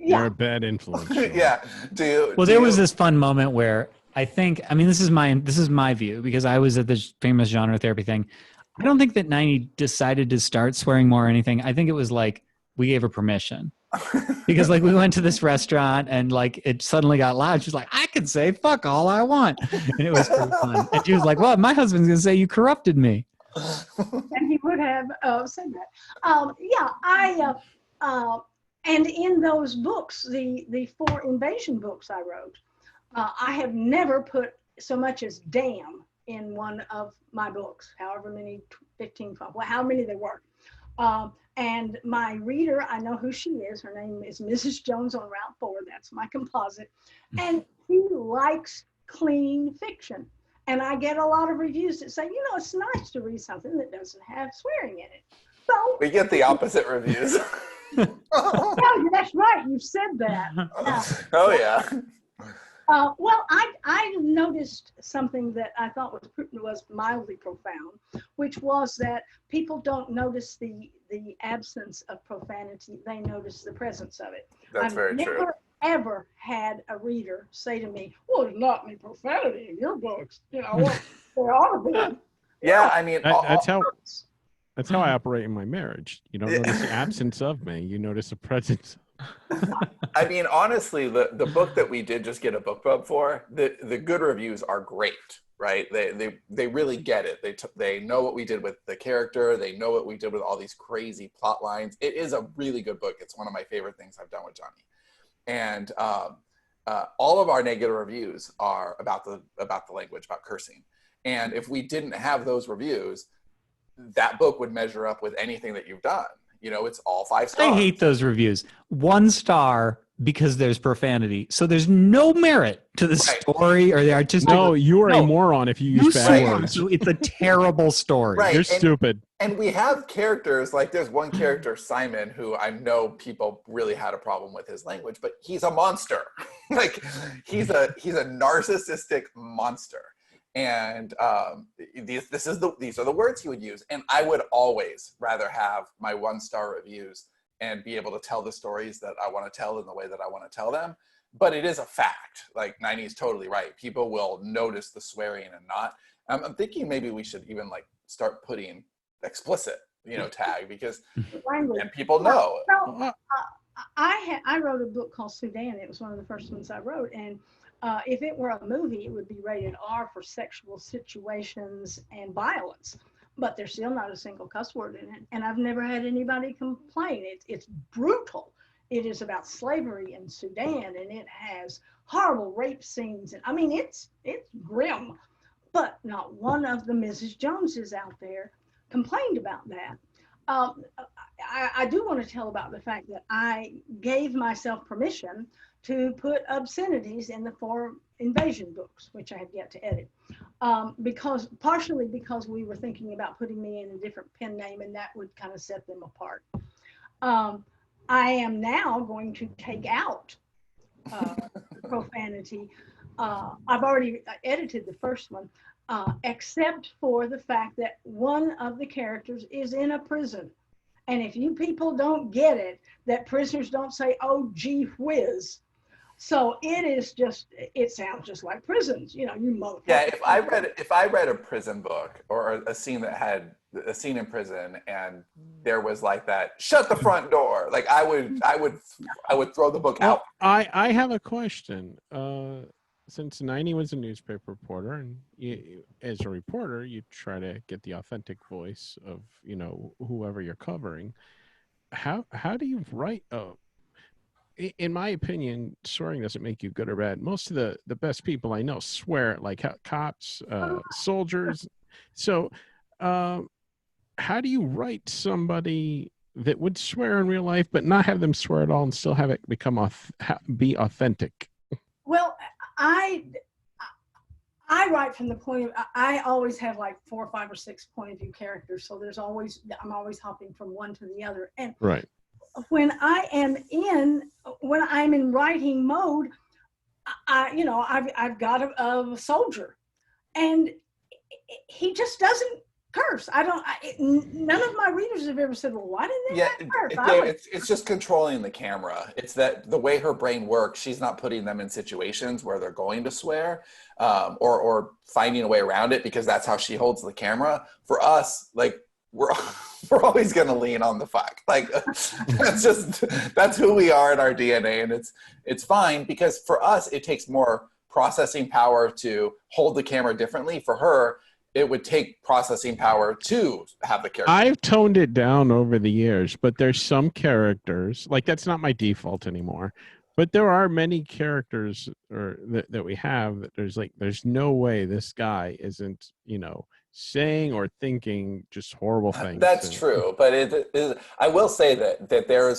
You're Yeah. a bad influence. yeah. There was this fun moment where this is my view, because I was at this famous genre therapy thing. I don't think that Ninie decided to start swearing more or anything. I think it was like we gave her permission. Because like we went to this restaurant and like it suddenly got loud. She's like, I can say fuck all I want. And it was pretty fun. And she was like, well, my husband's going to say you corrupted me. And he would have said that. And in those books, the 4 invasion books I wrote, I have never put so much as damn in one of my books, however many, 15, 12, well, how many there were. And my reader, I know who she is. Her name is Mrs. Jones on Route 4. That's my composite. And she likes clean fiction. And I get a lot of reviews that say, you know, it's nice to read something that doesn't have swearing in it. So we get the opposite reviews. Yeah, that's right. You said that. Oh, yeah. Well, I noticed something that I thought was mildly profound, which was that people don't notice the absence of profanity. They notice the presence of it. That's very true. I've never, ever had a reader say to me, well, there's not any profanity in your books. You know, well, there ought to be. Yeah, I mean, that's how I operate in my marriage. You don't notice the absence of me. You notice the presence. I mean, honestly, the book that we did just get a Bookbub for, the good reviews are great, right? They really get it. They know what we did with the character. They know what we did with all these crazy plot lines. It is a really good book. It's one of my favorite things I've done with Johnny. And all of our negative reviews are about the language, about cursing. And if we didn't have those reviews, that book would measure up with anything that you've done. You know, it's all 5 stars. I hate those reviews. 1 star because there's profanity. So there's no merit to the story or the artistic. No, you are a moron if you use bad words. So it's a terrible story. Right. You're stupid. And we have characters, like there's one character, Simon, who I know people really had a problem with his language, but he's a monster. Like he's a narcissistic monster. And these are the words he would use. And I would always rather have my 1-star reviews and be able to tell the stories that I want to tell in the way that I want to tell them. But it is a fact. Like Ninie's totally right. People will notice the swearing and not. I'm thinking maybe we should even like start putting explicit, tag, because and people know. So, I wrote a book called Sudan. It was one of the first ones I wrote, and if it were a movie, it would be rated R for sexual situations and violence. But there's still not a single cuss word in it, and I've never had anybody complain. It's brutal. It is about slavery in Sudan, and it has horrible rape scenes, and I mean it's grim. But not one of the Mrs. Joneses out there complained about that. I do want to tell about the fact that I gave myself permission to put obscenities in the 4 invasion books, which I have yet to edit, partially because we were thinking about putting me in a different pen name, and that would kind of set them apart. I am now going to take out profanity. I've already edited the first one. Except for the fact that one of the characters is in a prison. And if you people don't get it, that prisoners don't say, oh, gee whiz. So it sounds just like prisons, you motherfucker. Yeah, if I read a prison book or a scene that had a scene in prison and there was like that, shut the front door, like I would throw the book out. I have a question. Since Ninie was a newspaper reporter, and as a reporter, you try to get the authentic voice of whoever you're covering. How do you write? In my opinion, swearing doesn't make you good or bad. Most of the best people I know swear, like cops, soldiers. So, how do you write somebody that would swear in real life, but not have them swear at all, and still have it be authentic? Well, I write from the point of, I always have like 4 or 5 or 6 point of view characters. So I'm always hopping from one to the other. And right. When I'm in writing mode, I've got a soldier, and he just doesn't curse. None of my readers have ever said, well, why didn't they curse? It's just controlling the camera. It's that the way her brain works, she's not putting them in situations where they're going to swear, or finding a way around it, because that's how she holds the camera. For us, like we're always going to lean on the fuck. Like that's who we are in our DNA, and it's fine, because for us it takes more processing power to hold the camera differently. For her, it would take processing power to have the character. I've toned it down over the years, but there's some characters, like that's not my default anymore. But there are many characters that we have that there's no way this guy isn't, saying or thinking just horrible things. That's true, but I will say that there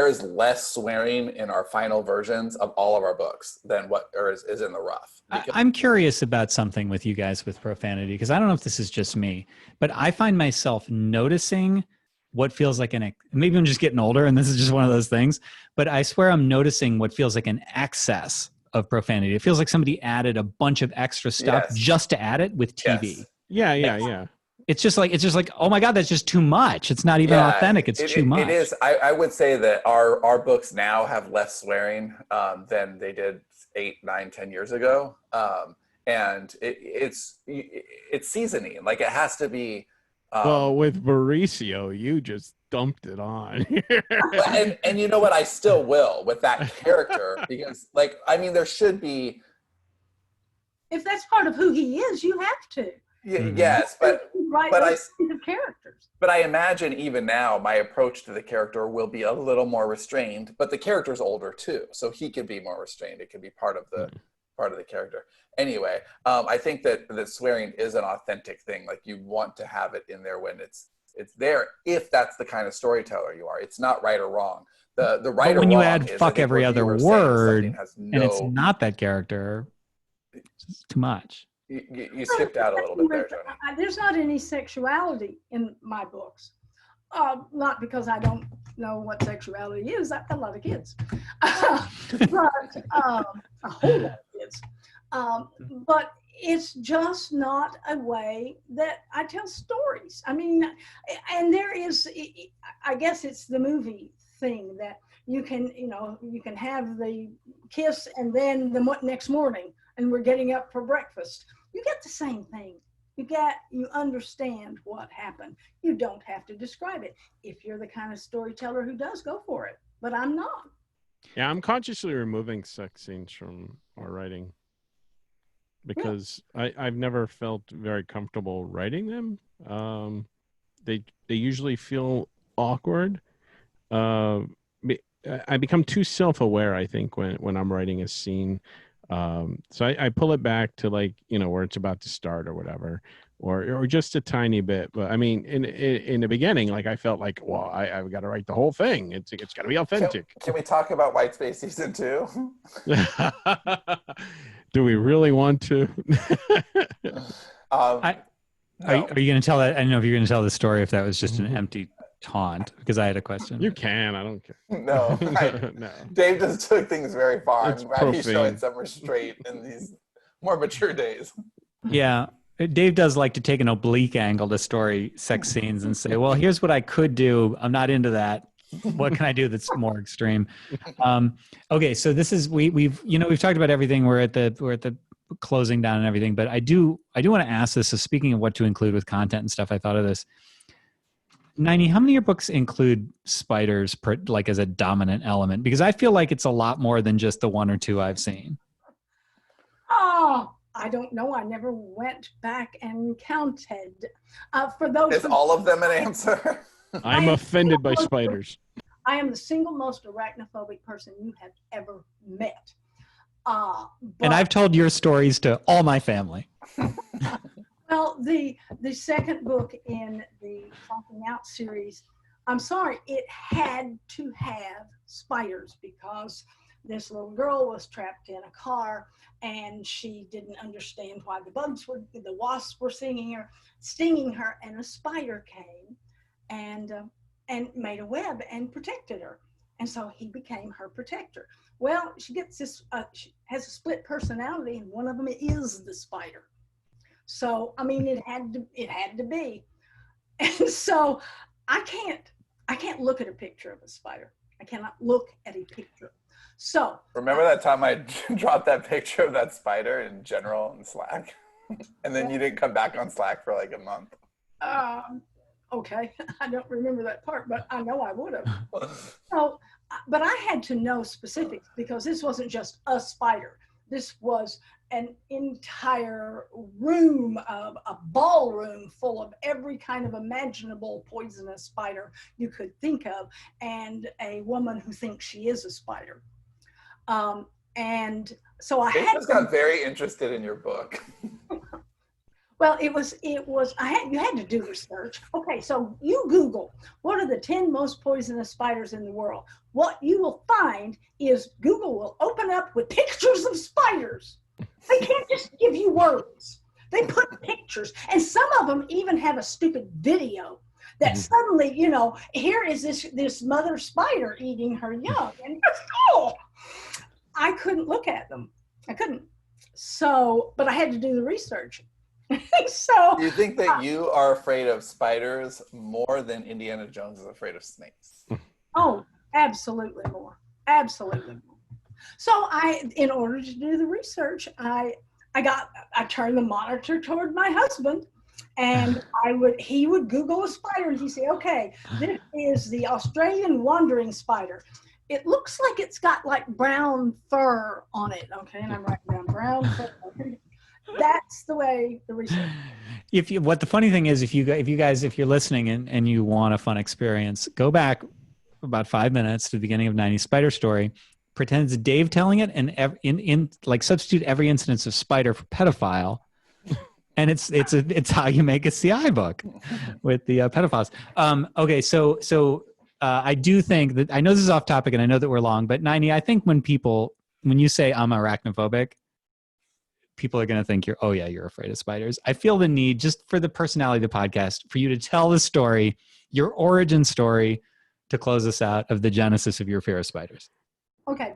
is less swearing in our final versions of all of our books than what is in the rough. I'm curious about something with you guys with profanity, because I don't know if this is just me, but I find myself noticing what feels like maybe I'm just getting older and this is just one of those things, but I swear I'm noticing what feels like an excess of profanity. It feels like somebody added a bunch of extra stuff just to add it with TV. Yes. Yeah. It's just like, oh my God, that's just too much. It's not even authentic. It's too much. It is. I would say that our books now have less swearing than they did 8, 9, 10 years ago. And it's seasoning. Like it has to be. Well, with Mauricio, you just dumped it on. and you know what? I still will with that character, because there should be. If that's part of who he is, you have to. Yes, but characters. But I imagine even now my approach to the character will be a little more restrained. But the character's older too, so he could be more restrained. It could be part of the character. Anyway, I think that swearing is an authentic thing. Like you want to have it in there when it's there, if that's the kind of storyteller you are. It's not right or wrong. The right or wrong. When you add fuck every other word, and it's not that character, it's too much. You skipped out a little bit there, Tony. There's not any sexuality in my books. Not because I don't know what sexuality is. I've got a lot of kids, but a whole lot of kids. But it's just not a way that I tell stories. I mean, and there is, I guess it's the movie thing that you can have the kiss and then the next morning and we're getting up for breakfast. You get the same thing. You understand what happened. You don't have to describe it. If you're the kind of storyteller who does, go for it. But I'm not. Yeah, I'm consciously removing sex scenes from our writing because I've never felt very comfortable writing them. They usually feel awkward. I become too self-aware, I think, when I'm writing a scene. So I pull it back to where it's about to start or whatever, or just a tiny bit. But I mean, in the beginning, I felt like, well, I've got to write the whole thing. It's got to be authentic. Can we talk about White Space season 2? Do we really want to? Are you going to tell that? I don't know if you're going to tell the story if that was just an empty taunt, because I had a question. You can. I don't care. No. No. Dave just took things very far. It's I'm glad he's showing some restraint in these more mature days. Yeah. Dave does like to take an oblique angle to story sex scenes and say, well, here's what I could do. I'm not into that. What can I do that's more extreme? Okay. So this is, we've talked about everything. We're at the closing down and everything, but I do want to ask this. So speaking of what to include with content and stuff, I thought of this. Ninie, how many of your books include spiders as a dominant element? Because I feel like it's a lot more than just the one or two I've seen. Oh, I don't know. I never went back and counted. For those, is all of them an answer? I'm offended by spiders. I am the single most arachnophobic person you have ever met. And I've told your stories to all my family. Well, the second book in the Talking Out series, I'm sorry, it had to have spiders because this little girl was trapped in a car and she didn't understand why the wasps were stinging her, and a spider came and made a web and protected her. And so he became her protector. Well, she gets this, she has a split personality, and one of them is the spider. So, I mean, it had to be. And so I can't look at a picture of a spider. I cannot look at a picture. So. Remember that time I dropped that picture of that spider in general in Slack? And then you didn't come back on Slack for like a month. Okay. I don't remember that part, but I know I would have. So, but I had to know specifics because this wasn't just a spider. This was an entire room, a ballroom full of every kind of imaginable poisonous spider you could think of, and a woman who thinks she is a spider. And so I got very interested in your book. Well, you had to do research. Okay, so you Google, what are the 10 most poisonous spiders in the world? What you will find is Google will open up with pictures of spiders. They can't just give you words. They put pictures, and some of them even have a stupid video that suddenly, here is this mother spider eating her young, and I couldn't look at them. I couldn't. So, but I had to do the research. So do you think that you are afraid of spiders more than Indiana Jones is afraid of snakes? Oh, absolutely more. Absolutely more. So in order to do the research, I turned the monitor toward my husband, and he would Google a spider, and he'd say, okay, this is the Australian wandering spider. It looks like it's got like brown fur on it. Okay, and I'm writing down brown fur. That's the way the research. What the funny thing is, if you're listening and you want a fun experience, go back about 5 minutes to the beginning of Ninie's spider story. Pretend it's Dave telling it, and substitute every instance of spider for pedophile, and it's how you make a CI book with the pedophiles. Okay, so I do think that, I know this is off topic and I know that we're long, but Ninie, I think when you say I'm arachnophobic, people are going to think you're afraid of spiders. I feel the need, just for the personality of the podcast, for you to tell the story, your origin story, to close us out of the genesis of your fear of spiders. Okay.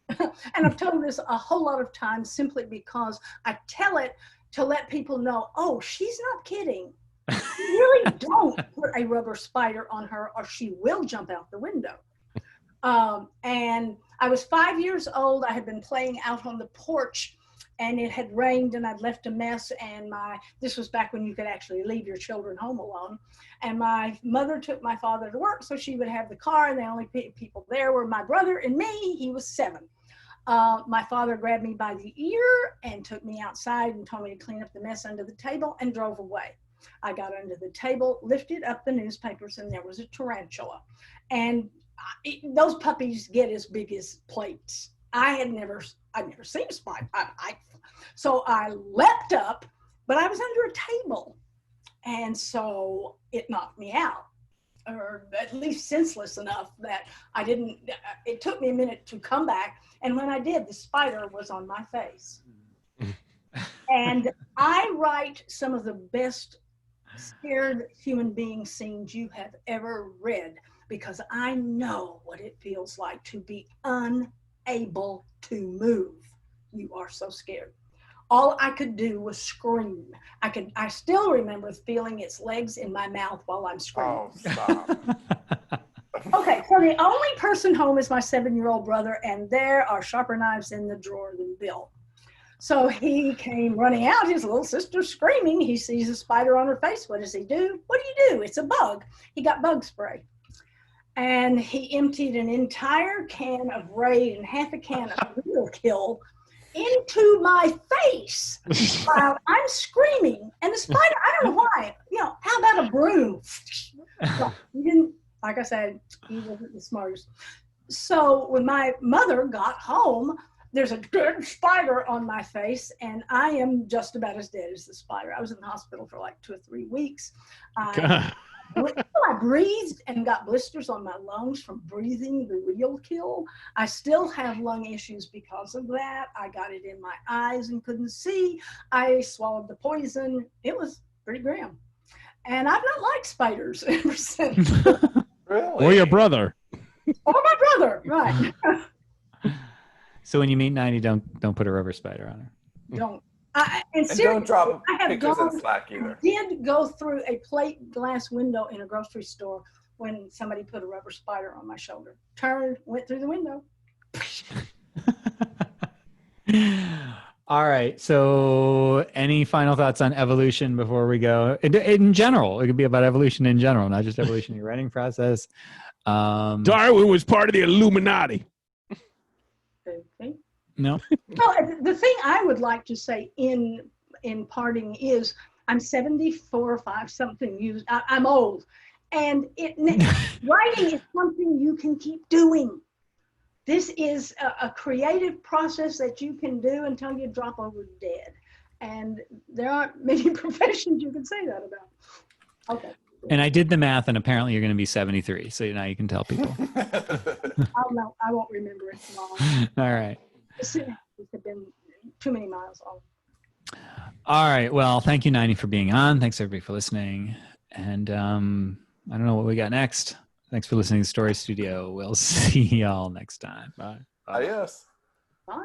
And I've told this a whole lot of times simply because I tell it to let people know, oh, she's not kidding. You really don't put a rubber spider on her or she will jump out the window. And I was 5 years old. I had been playing out on the porch and it had rained and I'd left a mess, and this was back when you could actually leave your children home alone. And my mother took my father to work, so she would have the car, and the only people there were my brother and me. He was 7. My father grabbed me by the ear and took me outside and told me to clean up the mess under the table and drove away. I got under the table, lifted up the newspapers, and there was a tarantula. And those puppies get as big as plates. I'd never seen a spider. So I leapt up, but I was under a table. And so it knocked me out, or at least senseless enough that it took me a minute to come back. And when I did, the spider was on my face. And I write some of the best scared human being scenes you have ever read, because I know what it feels like to be unable to move. You are so scared. All I could do was scream. I still remember feeling its legs in my mouth while I'm screaming. Oh, stop. Okay, so the only person home is my 7-year-old brother, and there are sharper knives in the drawer than Bill. So he came running out, his little sister screaming. He sees a spider on her face. What does he do? What do? It's a bug. He got bug spray. And he emptied an entire can of Raid and half a can of Real Kill into my face while I'm screaming. And the spider, I don't know why, how about a broom? Well, he didn't, like I said, he wasn't the smartest. So when my mother got home, there's a dead spider on my face, and I am just about as dead as the spider. I was in the hospital for like 2 or 3 weeks. I breathed and got blisters on my lungs from breathing the Real Kill. I still have lung issues because of that. I got it in my eyes and couldn't see. I swallowed the poison. It was pretty grim. And I've not liked spiders ever since. Really? Or your brother. Or my brother, right. So when you meet Ninie, don't put a rubber spider on her. Don't. And don't drop pictures in Slack either. I did go through a plate glass window in a grocery store when somebody put a rubber spider on my shoulder. Turned, went through the window. All right. So any final thoughts on evolution before we go? In general, it could be about evolution in general, not just evolution in your writing process. Darwin was part of the Illuminati. Okay. No. Well, the thing I would like to say in parting is I'm 74 or 5 something. I'm old, and writing is something you can keep doing. This is a creative process that you can do until you drop over dead, and there aren't many professions you can say that about. Okay. And I did the math, and apparently you're going to be 73. So now you can tell people. Oh no, I won't remember it tomorrow. All right. It's been too many miles off. All right. Well, thank you, Ninie, for being on. Thanks, everybody, for listening. And I don't know what we got next. Thanks for listening to Story Studio. We'll see y'all next time. Bye. Adios. Bye.